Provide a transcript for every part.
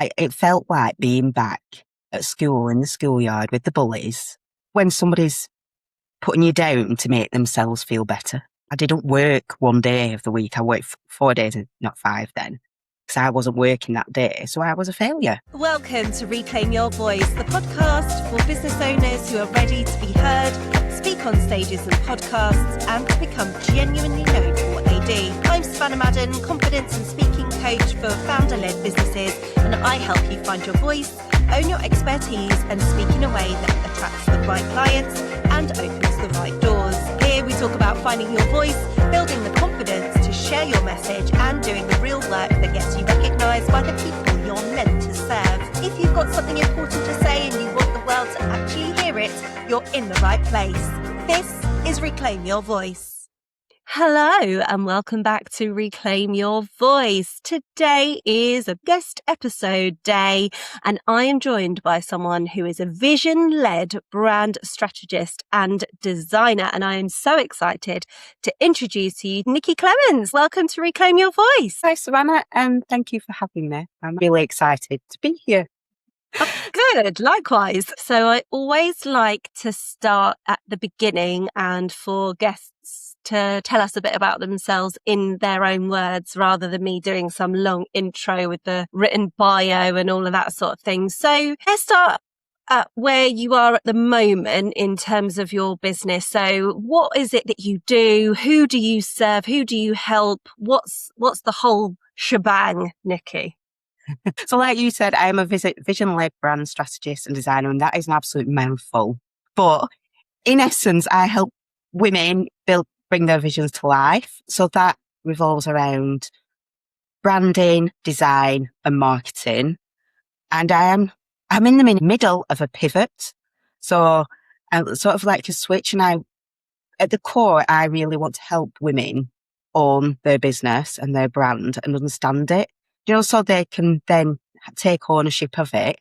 It felt like being back at school in the schoolyard with the bullies when somebody's putting you down to make themselves feel better. I didn't work one day of the week. I worked 4 days, not 5 then, because I wasn't working that day. So I was a failure. Welcome to Reclaim Your Voice, the podcast for business owners who are ready to be heard, speak on stages and podcasts, and to become genuinely known for what they do. I'm Savannah Madden, confidence and speaking coach for founder-led businesses, and I help you find your voice, own your expertise, and speak in a way that attracts the right clients and opens the right doors. Here we talk about finding your voice, building the confidence to share your message, and doing the real work that gets you recognised by the people you're meant to serve. If you've got something important to say and you want the world to actually hear it, you're in the right place. This is Reclaim Your Voice. Hello and welcome back to Reclaim Your Voice. Today is a guest episode day and I am joined by someone who is a vision-led brand strategist and designer, and I am so excited to introduce to you Nikki Clements. Welcome to Reclaim Your Voice. Hi, Savannah, and thank you for having me. I'm really excited to be here. Good, likewise. So I always like to start at the beginning and for guests to tell us a bit about themselves in their own words rather than me doing some long intro with the written bio and all of that sort of thing. So let's start at where you are at the moment in terms of your business. So what is it that you do? Who do you serve? Who do you help? What's the whole shebang, Nikki? So like you said, I am a vision-led brand strategist and designer, and that is an absolute mouthful. But in essence, I help women bring their visions to life. So that revolves around branding, design and marketing. And I'm in the middle of a pivot. So I'm sort of like a switch, and at the core, I really want to help women own their business and their brand and understand it. So they can then take ownership of it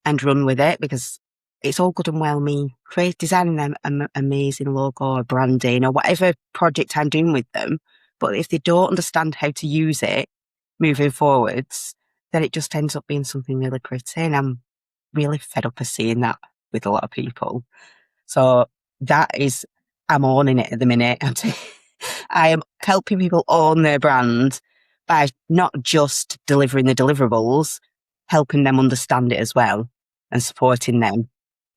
and run with it, because it's all good and well me designing them an amazing logo or branding or whatever project I'm doing with them. But if they don't understand how to use it moving forwards, then it just ends up being something really pretty. And I'm really fed up of seeing that with a lot of people. So I'm owning it at the minute. I am helping people own their brand by not just delivering the deliverables, helping them understand it as well and supporting them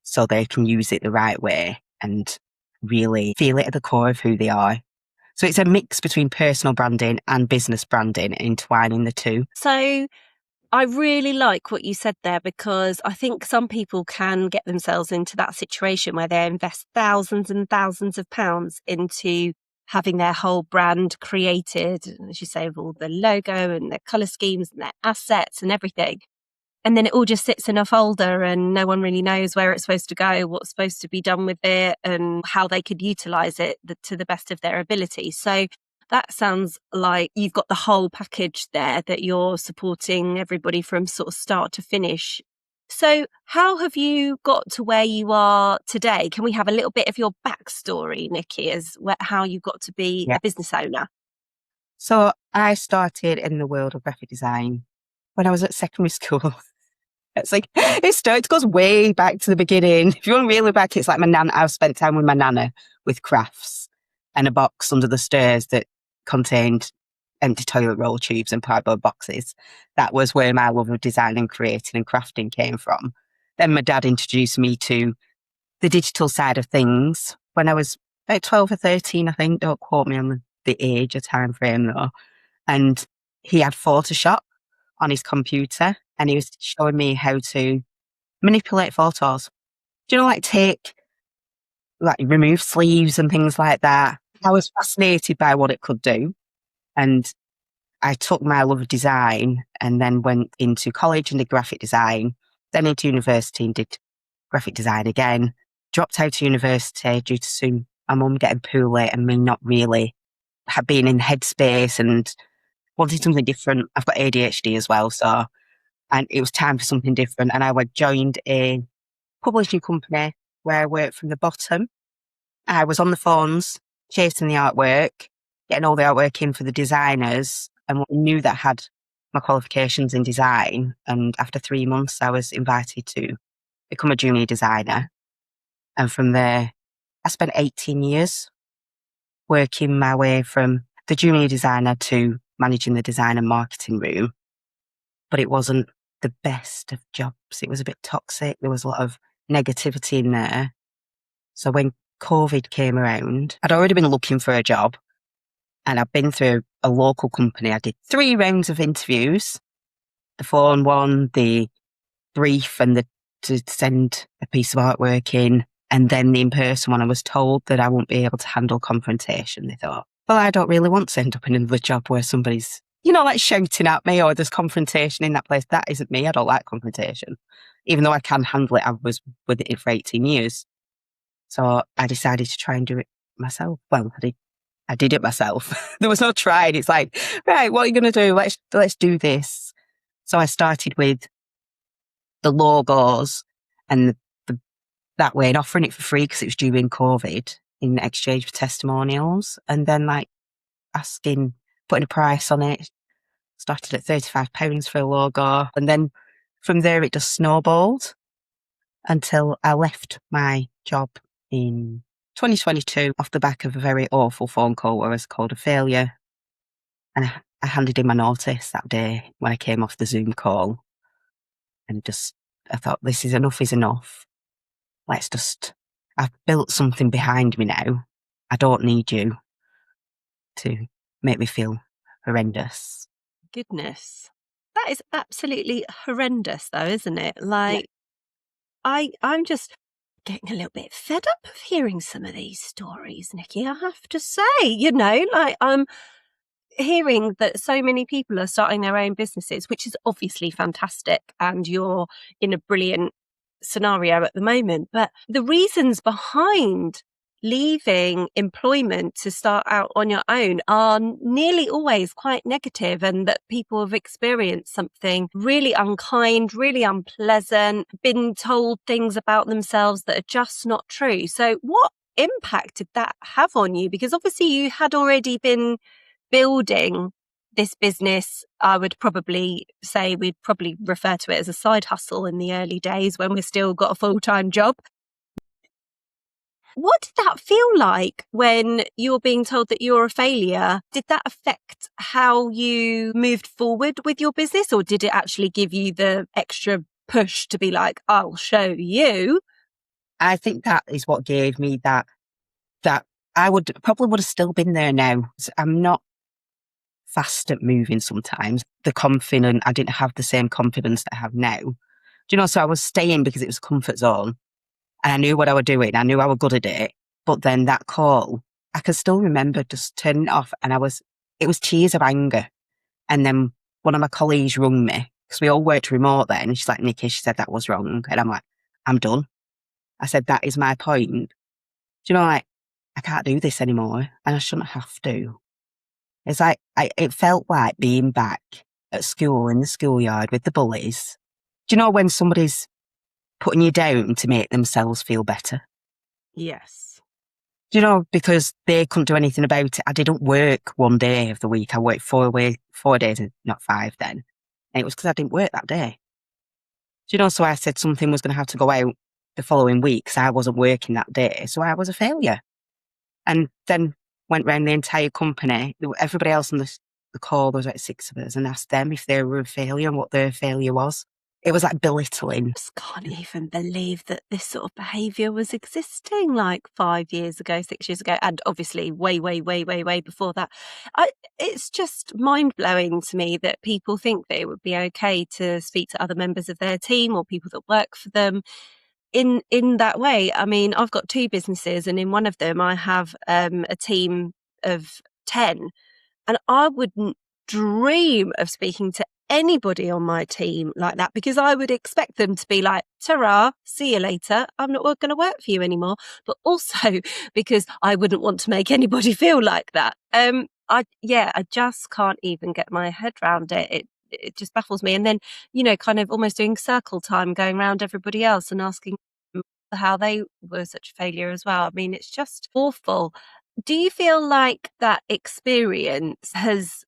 so they can use it the right way and really feel it at the core of who they are. So it's a mix between personal branding and business branding, entwining the two. So I really like what you said there, because I think some people can get themselves into that situation where they invest thousands and thousands of pounds into having their whole brand created, as you say, with all the logo and their colour schemes and their assets and everything. And then it all just sits in a folder and no one really knows where it's supposed to go, what's supposed to be done with it and how they could utilise it to the best of their ability. So that sounds like you've got the whole package there, that you're supporting everybody from sort of start to finish. So how have you got to where you are today? Can we have a little bit of your backstory, Nikki, as how you got to be a business owner? So I started in the world of graphic design when I was at secondary school. It's like, it goes way back to the beginning. If you want really back, it's like my nana. I've spent time with my nana with crafts and a box under the stairs that contained empty toilet roll tubes and cardboard boxes. That was where my love of design and creating and crafting came from. Then my dad introduced me to the digital side of things when I was about 12 or 13, I think. Don't quote me on the age or time frame though. And he had Photoshop on his computer and he was showing me how to manipulate photos. Do you know, remove sleeves and things like that? I was fascinated by what it could do. And I took my love of design and then went into college and did graphic design, then into university and did graphic design again. Dropped out of university due to my mum getting poorly and me not really being in headspace and wanting something different. I've got ADHD as well, and it was time for something different. And I joined a publishing company where I worked from the bottom. I was on the phones, chasing the artwork, getting all the artwork in for the designers, and knew that I had my qualifications in design. And after 3 months, I was invited to become a junior designer. And from there, I spent 18 years working my way from the junior designer to managing the design and marketing room. But it wasn't the best of jobs. It was a bit toxic. There was a lot of negativity in there. So when COVID came around, I'd already been looking for a job and I'd been through a local company. I did 3 rounds of interviews, the phone one, the brief and to send a piece of artwork in. And then the in-person one, I was told that I won't be able to handle confrontation. They thought, well, I don't really want to end up in another job where somebody's, like shouting at me or there's confrontation in that place. That isn't me. I don't like confrontation. Even though I can handle it, I was with it for 18 years. So I decided to try and do it myself. Well, I did it myself. There was no trying. It's like, right, what are you going to do? Let's do this. So I started with the logos and that way and offering it for free because it was during COVID in exchange for testimonials. And then putting a price on it. Started at £35 for a logo. And then from there, it just snowballed until I left my job in 2022 off the back of a very awful phone call where I was called a failure. And I handed in my notice that day when I came off the Zoom call. And I thought, this is enough. I've built something behind me now. I don't need you to make me feel horrendous. Goodness. That is absolutely horrendous though, isn't it? I'm just getting a little bit fed up of hearing some of these stories, Nikki, I have to say, I'm hearing that so many people are starting their own businesses, which is obviously fantastic. And you're in a brilliant scenario at the moment. But the reasons behind leaving employment to start out on your own are nearly always quite negative, and that people have experienced something really unkind, really unpleasant, been told things about themselves that are just not true. So what impact did that have on you? Because obviously you had already been building this business. I would probably say we'd probably refer to it as a side hustle in the early days when we've still got a full-time job. What did that feel like when you were being told that you're a failure? Did that affect how you moved forward with your business, or did it actually give you the extra push to be like, I'll show you? I think that is what gave me that I would have still been there now. I'm not fast at moving sometimes. I didn't have the same confidence that I have now. So I was staying because it was a comfort zone. And I knew what I was doing. I knew I was good at it. But then that call, I can still remember just turning it off. And it was tears of anger. And then one of my colleagues rung me because we all worked remote then. And she's like, Nikki, she said that was wrong. And I'm like, I'm done. I said, that is my point. I can't do this anymore and I shouldn't have to. It's like, it felt like being back at school in the schoolyard with the bullies. When somebody's putting you down to make themselves feel better? Yes. Because they couldn't do anything about it. I didn't work one day of the week. I worked 4 days, not 5 then. And it was because I didn't work that day. So I said something was going to have to go out the following week because I wasn't working that day. So I was a failure. And then went round the entire company. Everybody else on the call, there was like 6 of us, and asked them if they were a failure and what their failure was. It was like belittling. I just can't even believe that this sort of behaviour was existing like 5 years ago, 6 years ago, and obviously way before that. It's just mind-blowing to me that people think that it would be okay to speak to other members of their team or people that work for them in that way. I mean, I've got 2 businesses, and in one of them I have a team of 10, and I wouldn't dream of speaking to anybody on my team like that, because I would expect them to be like, ta-ra, see you later, I'm not going to work for you anymore. But also because I wouldn't want to make anybody feel like that. I just can't even get my head around it. It just baffles me. And then, kind of almost doing circle time, going around everybody else and asking them how they were such a failure as well. I mean, it's just awful. Do you feel like that experience has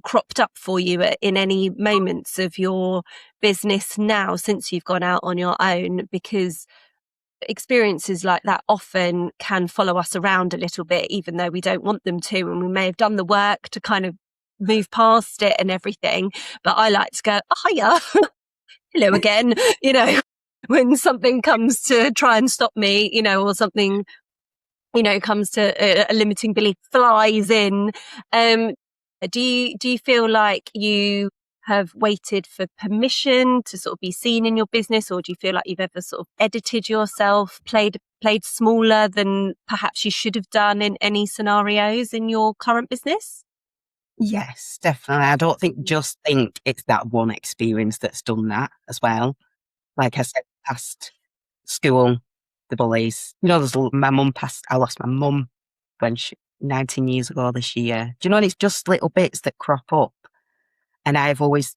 cropped up for you in any moments of your business now since you've gone out on your own? Because experiences like that often can follow us around a little bit, even though we don't want them to, and we may have done the work to kind of move past it and everything. But I like to go, oh, hiya, hello again, when something comes to try and stop me, or something, comes to a limiting belief flies in. Do you feel like you have waited for permission to sort of be seen in your business, or do you feel like you've ever sort of edited yourself, played smaller than perhaps you should have done in any scenarios in your current business? Yes, definitely. I don't think it's that one experience that's done that as well. Like I said, past school, the bullies. I lost my mum 19 years ago this year. Do you know, and it's just little bits that crop up. And I've always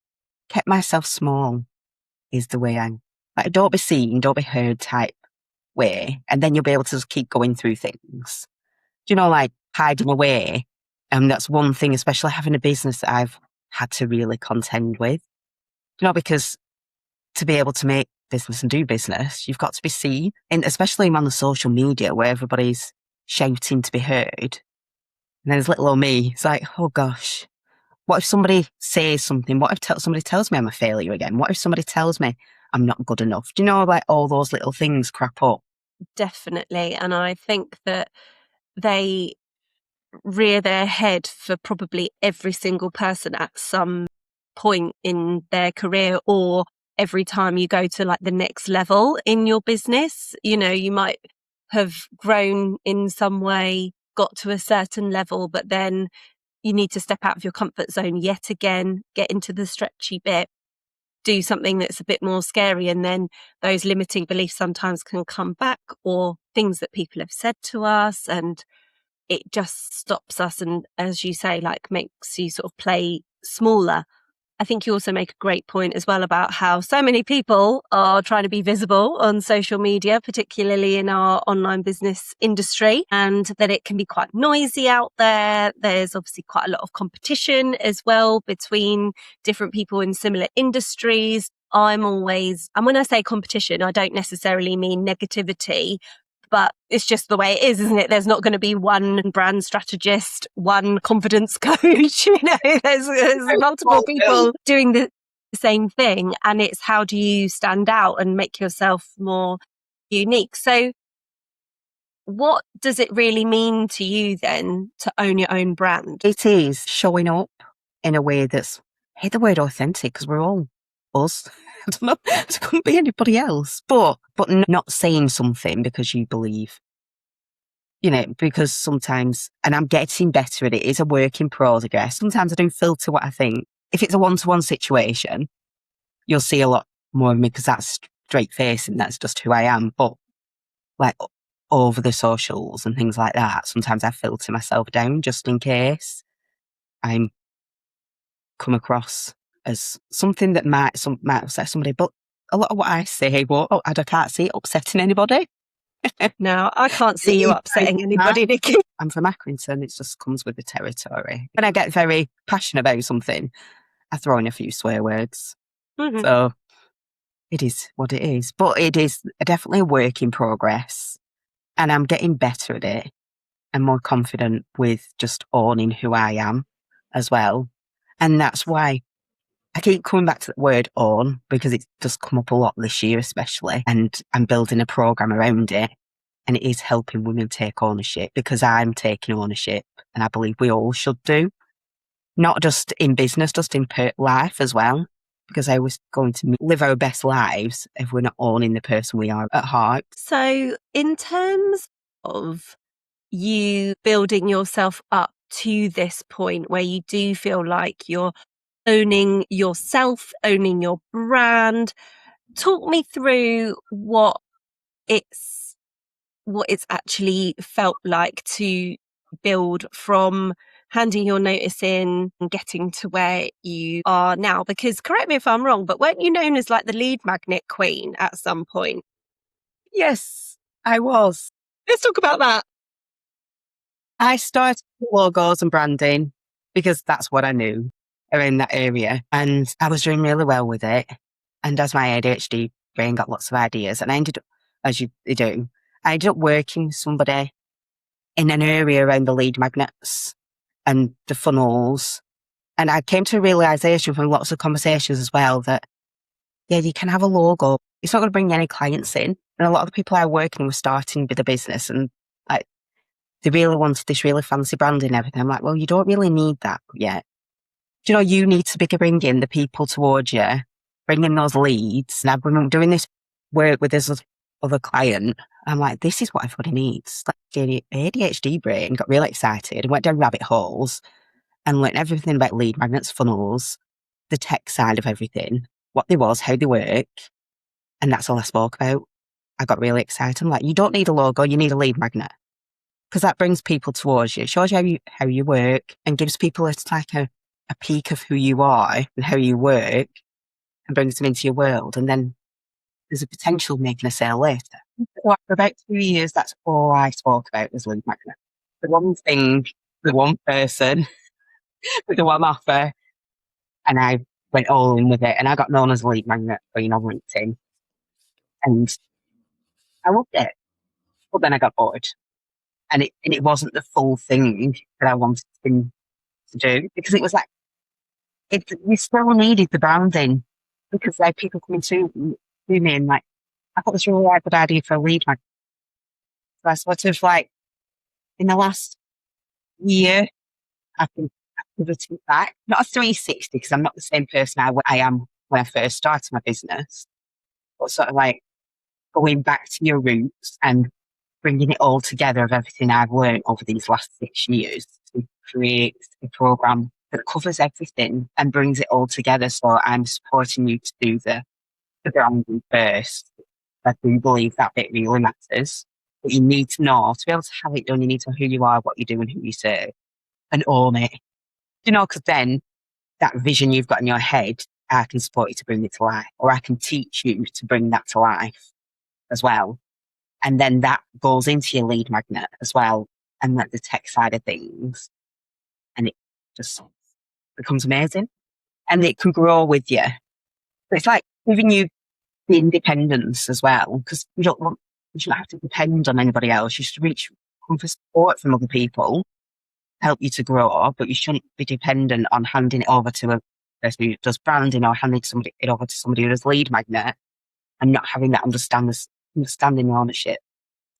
kept myself small, is the way like, don't be seen, don't be heard type way. And then you'll be able to just keep going through things. Do you know, like hiding away. And that's one thing, especially having a business that I've had to really contend with. You know, because to be able to make business and do business, you've got to be seen. And especially on the social media where everybody's shouting to be heard. And then there's little old me. It's like, oh gosh, what if somebody says something? What if somebody tells me I'm a failure again? What if somebody tells me I'm not good enough? Do you know, like all those little things crop up? Definitely. And I think that they rear their head for probably every single person at some point in their career, or every time you go to like the next level in your business. You might have grown in some way, got to a certain level, but then you need to step out of your comfort zone yet again, get into the stretchy bit, do something that's a bit more scary. And then those limiting beliefs sometimes can come back, or things that people have said to us, and it just stops us. And as you say, like makes you sort of play smaller. I think you also make a great point as well about how so many people are trying to be visible on social media, particularly in our online business industry, and that it can be quite noisy out there. There's obviously quite a lot of competition as well between different people in similar industries. And when I say competition, I don't necessarily mean negativity, but it's just the way it is, isn't it? There's not going to be one brand strategist, one confidence coach. There's multiple people doing the same thing. And it's how do you stand out and make yourself more unique? So what does it really mean to you then to own your own brand? It is showing up in a way that's, I hate the word authentic because we're all us. I don't know. It couldn't be anybody else. But not saying something because you believe, because sometimes, and I'm getting better at it, it's a work in progress. Sometimes I do filter what I think. If it's a one-to-one situation, you'll see a lot more of me because that's straight face and that's just who I am. But like over the socials and things like that, sometimes I filter myself down just in case I'm come across as something that might upset somebody. But a lot of what I say, I can't see it upsetting anybody. No, I can't see you upsetting anybody, Nikki. I'm from Accrington. It just comes with the territory. When I get very passionate about something, I throw in a few swear words. Mm-hmm. So it is what it is. But it is definitely a work in progress. And I'm getting better at it and more confident with just owning who I am as well. And that's why I keep coming back to the word own, because it's just come up a lot this year, especially. And I'm building a program around it. And it is helping women take ownership, because I'm taking ownership. And I believe we all should do. Not just in business, just in life as well. Because I was going to live our best lives if we're not owning the person we are at heart. So in terms of you building yourself up to this point where you do feel like you're owning yourself, owning your brand, talk me through what it's actually felt like to build from handing your notice in and getting to where you are now. Because correct me if I'm wrong, but weren't you known as like the lead magnet queen at some point? Yes, I was. Let's talk about that. I started with logos and branding because that's what I knew. are in that area. And I was doing really well with it. And as my ADHD brain got lots of ideas, and I ended up, as you do, I ended up working with somebody in an area around the lead magnets and the funnels. And I came to a realization from lots of conversations as well that, yeah, you can have a logo. It's not going to bring any clients in. And a lot of the people I work with were starting with a business and like, they really wanted this really fancy branding and everything. I'm like, well, you don't really need that yet. Do you know, you need to be bringing the people towards you, bringing those leads. And I've been doing this work with this other client. I'm like, this is what everybody needs. Like, the ADHD brain got really excited and went down rabbit holes and learned everything about lead magnets, funnels, the tech side of everything, what they was, how they work. And that's all I spoke about. I got really excited. I'm like, you don't need a logo, you need a lead magnet. Because that brings people towards you. It shows you how you work and gives people a peek of who you are and how you work and brings them into your world. And then there's a potential of making a sale later. So for about 2 years, that's all I spoke about was lead magnet. The one thing, the one person, with the one offer, and I went all in with it. And I got known as a lead magnet being on LinkedIn. And I loved it. But then I got bored. And it wasn't the full thing that I wanted to do because it was like, we still needed the branding because there are people coming to me and like, I've got this really good idea for a lead magnet. So I sort of like, in the last year, I've been pivoting back, not a 360 because I'm not the same person I am when I first started my business, but sort of like going back to your roots and bringing it all together of everything I've learned over these last 6 years to create a program that covers everything and brings it all together. So I'm supporting you to do the branding first. I do believe that bit really matters. But you need to know, to be able to have it done, you need to know who you are, what you do and who you serve and own it. You know, because then that vision you've got in your head, I can support you to bring it to life, or I can teach you to bring that to life as well. And then that goes into your lead magnet as well, and like the tech side of things. And it just becomes amazing. And it can grow with you. But it's like giving you the independence as well, because you shouldn't have to depend on anybody else. You should come for support from other people, help you to grow, but you shouldn't be dependent on handing it over to a person who does branding or handing it over to somebody who does lead magnet and not having that understanding ownership.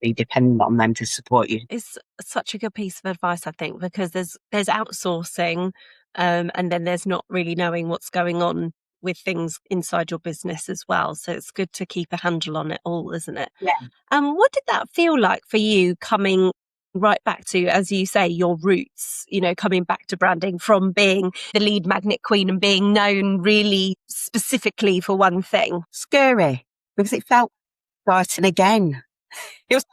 Be dependent on them to support you. It's such a good piece of advice, I think, because there's outsourcing, and then there's not really knowing what's going on with things inside your business as well. So it's good to keep a handle on it all, isn't it? Yeah. What did that feel like for you coming right back to, as you say, your roots, you know, coming back to branding from being the lead magnet queen and being known really specifically for one thing? Scary, because it felt starting again. It was,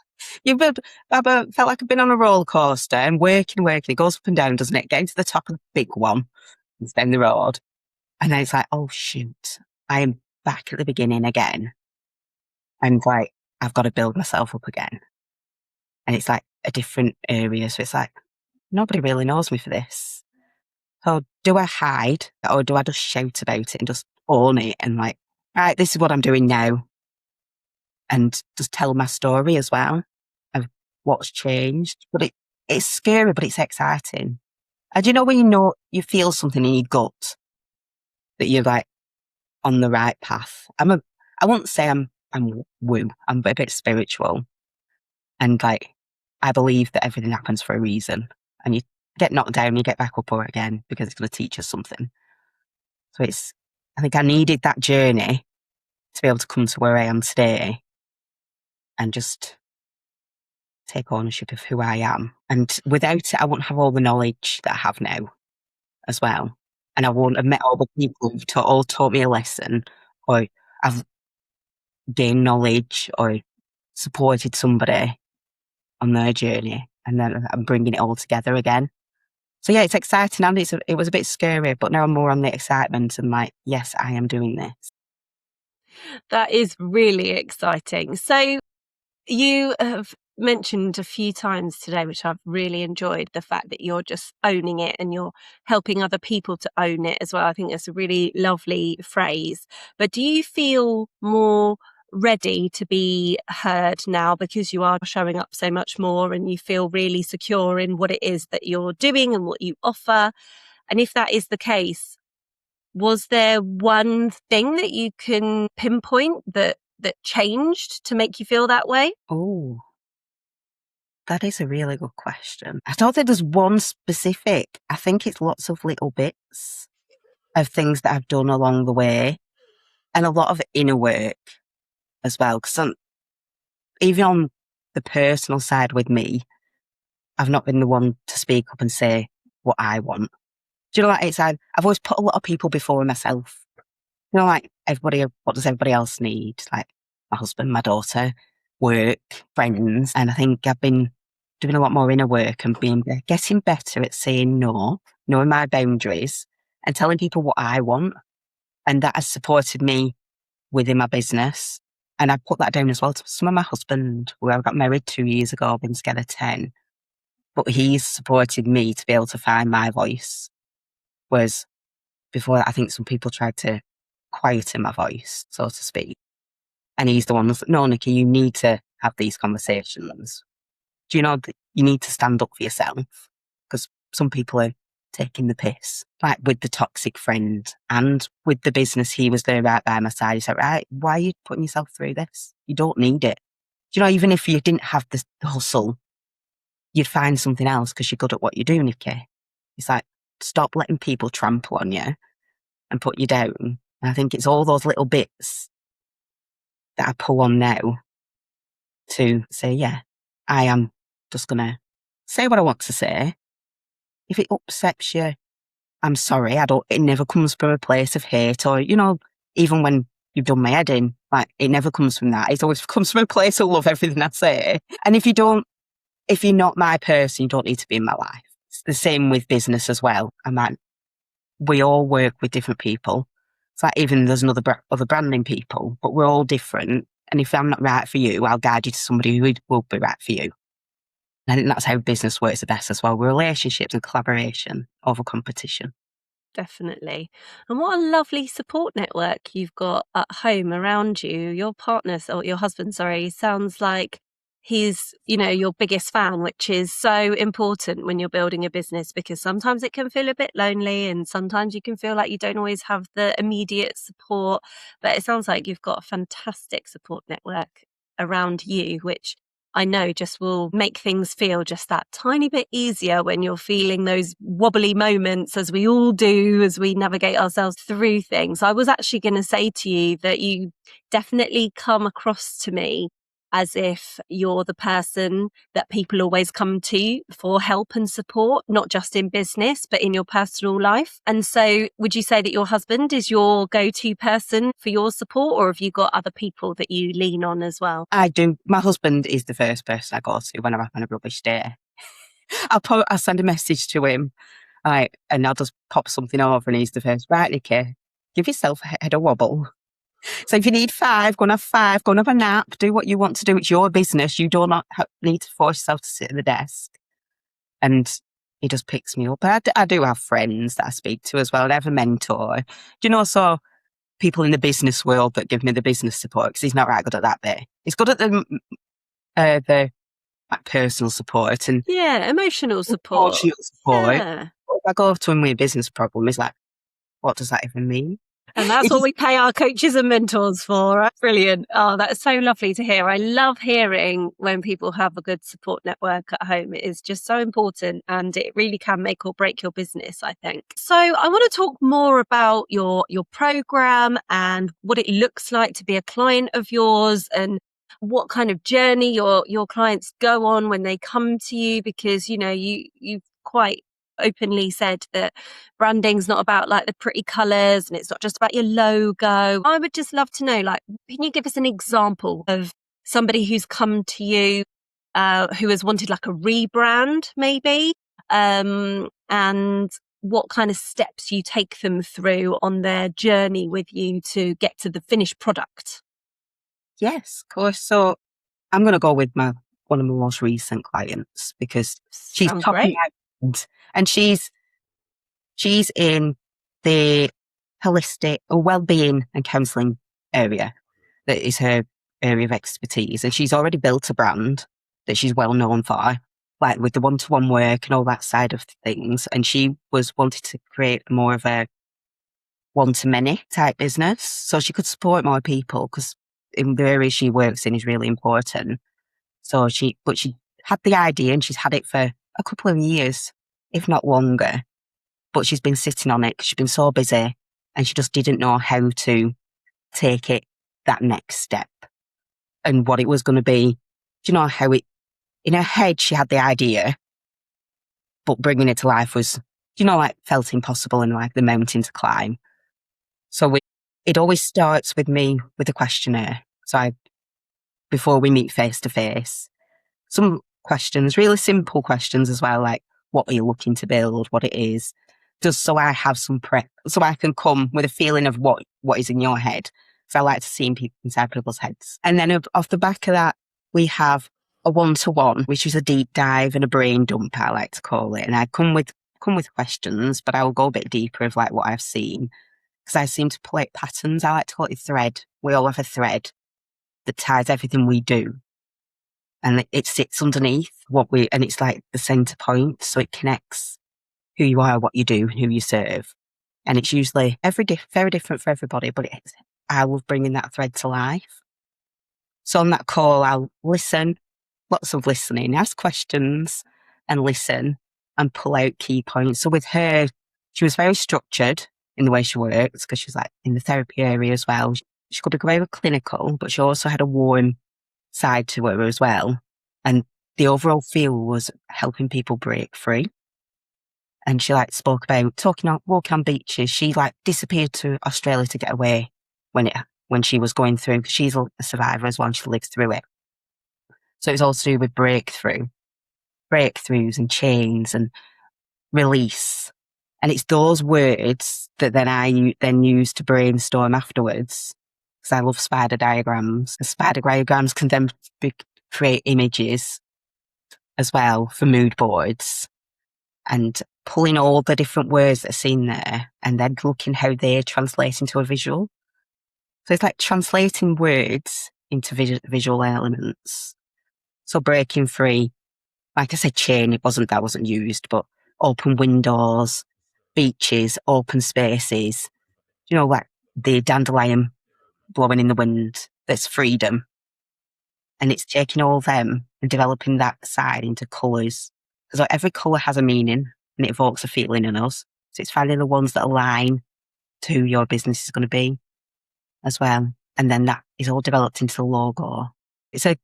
I felt like I've been on a roller coaster and working. It goes up and down, doesn't it? Getting to the top of the big one, it's down the road. And then it's like, oh shoot, I am back at the beginning again. And like, I've got to build myself up again. And it's like a different area. So it's like, nobody really knows me for this. So do I hide or do I just shout about it and just own it and like, right, this is what I'm doing now. And just tell my story as well of what's changed. But it's scary, but it's exciting. And you know when you feel something in your gut that you're like on the right path. I wouldn't say I'm woo. I'm a bit spiritual. And like I believe that everything happens for a reason. And you get knocked down, you get back up again because it's going to teach us something. So I think I needed that journey to be able to come to where I am today and just take ownership of who I am. And without it, I wouldn't have all the knowledge that I have now as well. And I wouldn't have met all the people who've all taught me a lesson, or I've gained knowledge or supported somebody on their journey. And then I'm bringing it all together again. So yeah, it's exciting and it was a bit scary, but now I'm more on the excitement and like, yes, I am doing this. That is really exciting. So you have mentioned a few times today, which I've really enjoyed, the fact that you're just owning it and you're helping other people to own it as well. I think that's a really lovely phrase. But do you feel more ready to be heard now because you are showing up so much more and you feel really secure in what it is that you're doing and what you offer? And if that is the case, was there one thing that you can pinpoint that changed to make you feel that way? Oh, that is a really good question. I don't think there's one specific. I think it's lots of little bits of things that I've done along the way and a lot of inner work as well. Because even on the personal side with me, I've not been the one to speak up and say what I want. Do you know, like I've always put a lot of people before myself. You know, like everybody, what does everybody else need? Like my husband, my daughter, work, friends. And I think I've been doing a lot more inner work and getting better at saying no, knowing my boundaries and telling people what I want. And that has supported me within my business. And I put that down as well to some of my husband, where I got married 2 years ago, been together 10. But he's supported me to be able to find my voice. Whereas before that, I think some people tried to quieten my voice, so to speak. And he's the one that's, no, Nikki, you need to have these conversations. Do you know that you need to stand up for yourself? Because some people are taking the piss, like with the toxic friend and with the business. He was there right by my side. He said, right, why are you putting yourself through this? You don't need it. Do you know, even if you didn't have the hustle, you'd find something else because you're good at what you do, Nikki. It's like, stop letting people trample on you and put you down. And I think it's all those little bits that I pull on now to say, yeah, I am just going to say what I want to say. If it upsets you, I'm sorry. It never comes from a place of hate or, you know, even when you've done my head in, like, it never comes from that. It always comes from a place of love, everything I say. And if you're not my person, you don't need to be in my life. It's the same with business as well. We all work with different people. It's like even there's other branding people, but we're all different. And if I'm not right for you, I'll guide you to somebody who will be right for you. And I think that's how business works the best as well. Relationships and collaboration over competition. Definitely. And what a lovely support network you've got at home around you. Your partner, or your husband, sorry, sounds like he's, your biggest fan, which is so important when you're building a business, because sometimes it can feel a bit lonely and sometimes you can feel like you don't always have the immediate support. But it sounds like you've got a fantastic support network around you, which I know just will make things feel just that tiny bit easier when you're feeling those wobbly moments, as we all do, as we navigate ourselves through things. I was actually going to say to you that you definitely come across to me as if you're the person that people always come to for help and support, not just in business, but in your personal life. And so would you say that your husband is your go-to person for your support, or have you got other people that you lean on as well? I do. My husband is the first person I go to when I'm having a rubbish day. I'll send a message to him, and I'll just pop something over and he's the first. Right, Nikki, give yourself a head of wobble. So if you need 5, go and have 5, go and have a nap, do what you want to do. It's your business. You do not need to force yourself to sit at the desk. And he just picks me up. But I do have friends that I speak to as well. I have a mentor. Do you know, so people in the business world that give me the business support, because he's not right good at that bit. He's good at the like personal support and emotional support. Yeah. If I go to him with a business problem, he's like, what does that even mean? And that's what we pay our coaches and mentors for. Brilliant. Oh, that's so lovely to hear. I love hearing when people have a good support network at home. It is just so important, and it really can make or break your business, I think. So I want to talk more about your program and what it looks like to be a client of yours, and what kind of journey your clients go on when they come to you, because, you've quite openly said that branding's not about like the pretty colours and it's not just about your logo. I would just love to know, can you give us an example of somebody who's come to you who has wanted like a rebrand maybe, and what kind of steps you take them through on their journey with you to get to the finished product? Yes, of course. So I'm going to go with my one of my most recent clients because she's Sounds topping great. out, and she's in the holistic or well-being and counselling area. That is her area of expertise, and she's already built a brand that she's well known for, like with the one-to-one work and all that side of things. And she was wanted to create more of a one-to-many type business, so she could support more people, because in the area she works in is really important. So she had the idea, and she's had it for a couple of years, if not longer. But she's been sitting on it because she's been so busy, and she just didn't know how to take it that next step and what it was going to be. Do you know how it, in her head, she had the idea, but bringing it to life was, like felt impossible and like the mountain to climb. So it always starts with me with a questionnaire. So before we meet face to face, some questions, really simple questions as well, like what are you looking to build, what it is, just so I have some prep, so I can come with a feeling of what is in your head. So I like to see inside people's heads. And then off the back of that, we have a one-to-one, which is a deep dive and a brain dump, I like to call it. And I come with questions, but I will go a bit deeper of like what I've seen, because I seem to pull out patterns. I like to call it thread. We all have a thread that ties everything we do. And it sits underneath and it's like the center point. So it connects who you are, what you do, and who you serve. And it's usually very different for everybody, but I love bringing that thread to life. So on that call, I'll listen, lots of listening, ask questions and listen and pull out key points. So with her, she was very structured in the way she works, because she's like in the therapy area as well. She could be very clinical, but she also had a warm side to her as well. And the overall feel was helping people break free. And she spoke about walking on beaches. She disappeared to Australia to get away when she was going through, because she's a survivor as well, and she lived through it. So it was all to do with breakthroughs and chains and release. And it's those words that then I use to brainstorm afterwards, because I love spider diagrams. The spider diagrams can then create images as well for mood boards, and pulling all the different words that are seen there and then looking how they translate into a visual. So it's like translating words into visual elements. So breaking free, like I said, chain, that wasn't used, but open windows, beaches, open spaces, like the dandelion blowing in the wind, that's freedom. And it's taking all them and developing that side into colours. Because every colour has a meaning and it evokes a feeling in us. So it's finding the ones that align to who your business is going to be as well. And then that is all developed into the logo. It's a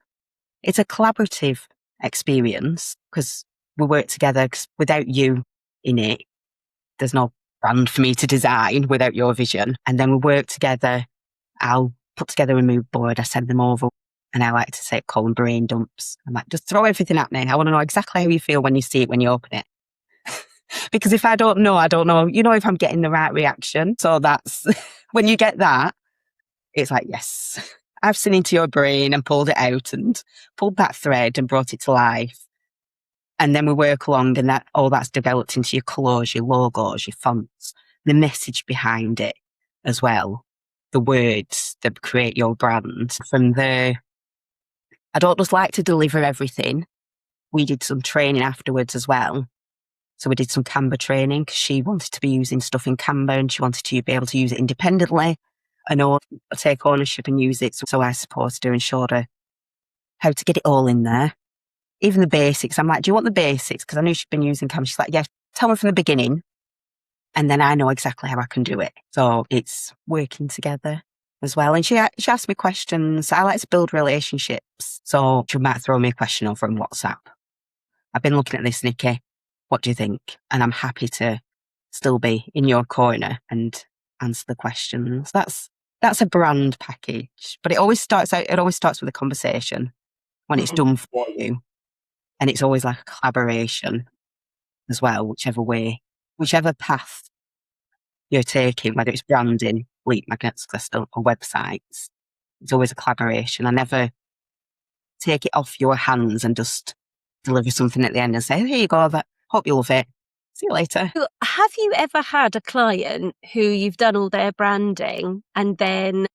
collaborative experience, because we work together, 'cause without you in it, there's no brand for me to design without your vision. And then we work together. I'll put together a mood board. I send them over. And I like to say, call them brain dumps. I'm like, just throw everything at me. I want to know exactly how you feel when you see it, when you open it. Because if I don't know, if I'm getting the right reaction. So that's, when you get that, it's like, yes, I've seen into your brain and pulled it out and pulled that thread and brought it to life. And then we work along, and all that's developed into your colours, your logos, your fonts, the message behind it as well. The words that create your brand. From there, I don't just like to deliver everything. We did some training afterwards as well. So we did some Canva training, because she wanted to be using stuff in Canva and she wanted to be able to use it independently and take ownership and use it. So I supported her and showed her how to get it all in there. Even the basics. I'm like, do you want the basics? Because I knew she'd been using Canva. She's like, yeah, tell me from the beginning. And then I know exactly how I can do it. So it's working together as well. And she asked me questions. I like to build relationships. So she might throw me a question over on WhatsApp. I've been looking at this, Nikki. What do you think? And I'm happy to still be in your corner and answer the questions. That's a brand package. But it always starts with a conversation when it's done for you. And it's always like a collaboration as well, whichever path you're taking, whether it's branding, lead magnets, or websites, it's always a collaboration. take it off your hands and just deliver something at the end and say, here you go, hope you love it. See you later. Have you ever had a client who you've done all their branding and then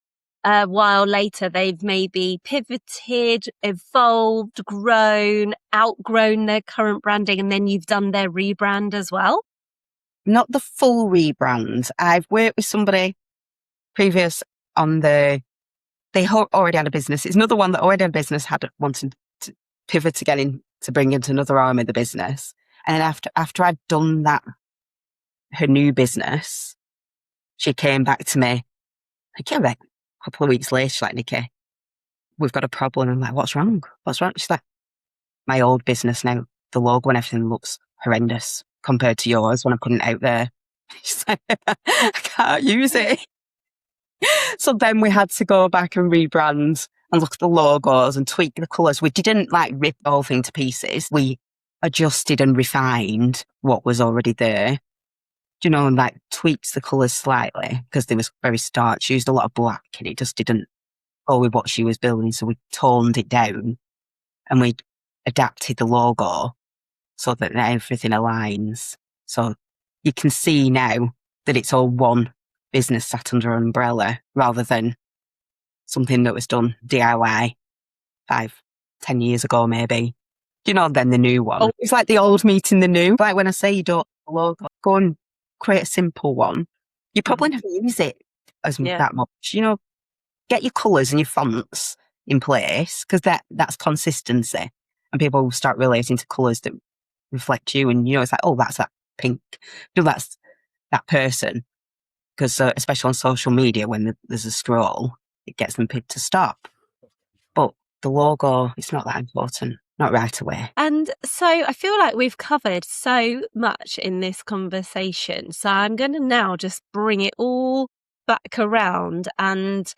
a while later they've maybe pivoted, evolved, grown, outgrown their current branding, and then you've done their rebrand as well? Not the full rebrand. I've worked with somebody previous on they already had a business. It's another one that already had a business, wanted to pivot again to bring into another arm of the business. And then after I'd done that, her new business, she came back to me, like, a couple of weeks later, she's like, Nikki, we've got a problem. I'm like, what's wrong? What's wrong? She's like, my old business now, the logo and everything looks horrendous compared to yours when I'm putting it out there. She's like, I can't use it. So then we had to go back and rebrand and look at the logos and tweak the colours. We didn't like rip the whole thing to pieces. We adjusted and refined what was already there, and like tweaked the colours slightly because they was very stark. She used a lot of black and it just didn't go with what she was building. So we toned it down and we adapted the logo so that everything aligns. So you can see now that it's all one business sat under an umbrella rather than something that was done DIY 5-10 years ago maybe. Then the new one. It's like the old meeting the new. Like when I say you don't logo, go and create a simple one. You probably never use it that much. Get your colours and your fonts in place because that's consistency. And people will start relating to colours that reflect you. And, it's like, oh, that's that pink. That's that person. Because especially on social media, when there's a scroll, it gets them to stop. But the logo, it's not that important. Not right away. And so I feel like we've covered so much in this conversation. So I'm going to now just bring it all back around. And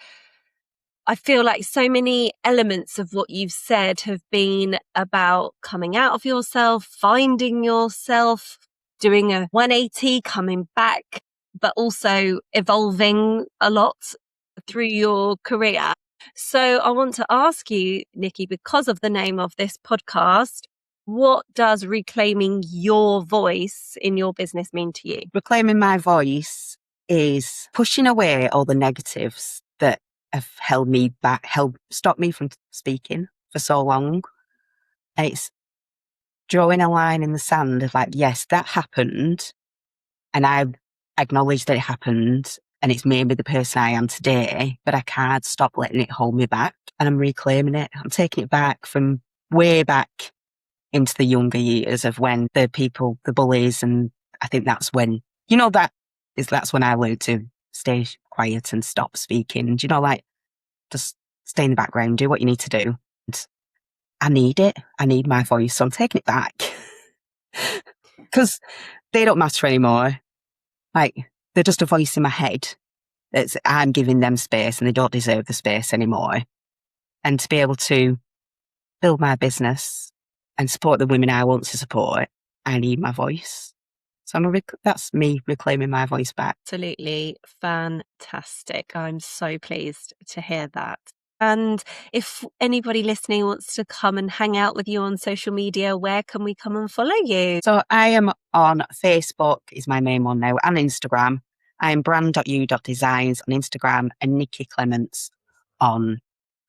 I feel like so many elements of what you've said have been about coming out of yourself, finding yourself, doing a 180, coming back, but also evolving a lot through your career. So I want to ask you, Nikki, because of the name of this podcast, what does reclaiming your voice in your business mean to you? Reclaiming my voice is pushing away all the negatives that have held me back, stopped me from speaking for so long. And it's drawing a line in the sand of like, yes, that happened. And I acknowledge that it happened. And it's made me the person I am today, but I can't stop letting it hold me back. And I'm reclaiming it. I'm taking it back from way back into the younger years of when the bullies. And I think that's when, that's when I learned to stay quiet and stop speaking. Just stay in the background, do what you need to do. And I need it. I need my voice. So I'm taking it back because they don't matter anymore. They're just a voice in my head. I'm giving them space and they don't deserve the space anymore. And to be able to build my business and support the women I want to support, I need my voice. So that's me reclaiming my voice back. Absolutely fantastic. I'm so pleased to hear that. And if anybody listening wants to come and hang out with you on social media, where can we come and follow you? So I am on Facebook, is my main one now, and Instagram. I'm brand.u.designs on Instagram and Nikki Clements on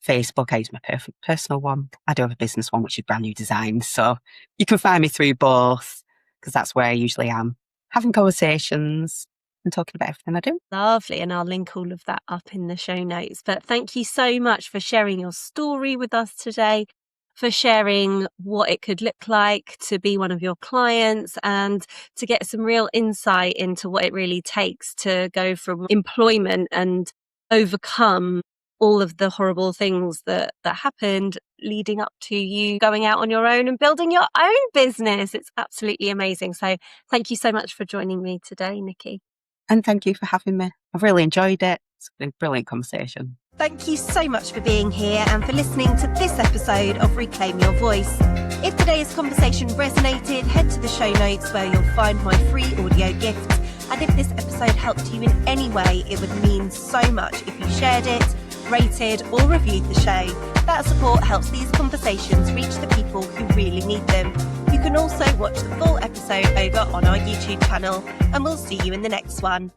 Facebook. I use my personal one. I do have a business one, which is Brand New Designs. So you can find me through both because that's where I usually am, having conversations and talking about everything I do. Lovely. And I'll link all of that up in the show notes. But thank you so much for sharing your story with us today, for sharing what it could look like to be one of your clients and to get some real insight into what it really takes to go from employment and overcome all of the horrible things that happened leading up to you going out on your own and building your own business. It's absolutely amazing. So thank you so much for joining me today, Nikki. And thank you for having me. I've really enjoyed it. It's been a brilliant conversation. Thank you so much for being here and for listening to this episode of Reclaim Your Voice. If today's conversation resonated, head to the show notes where you'll find my free audio gift. And if this episode helped you in any way, it would mean so much if you shared it, rated or reviewed the show. That support helps these conversations reach the people who really need them. You can also watch the full episode over on our YouTube channel, and we'll see you in the next one.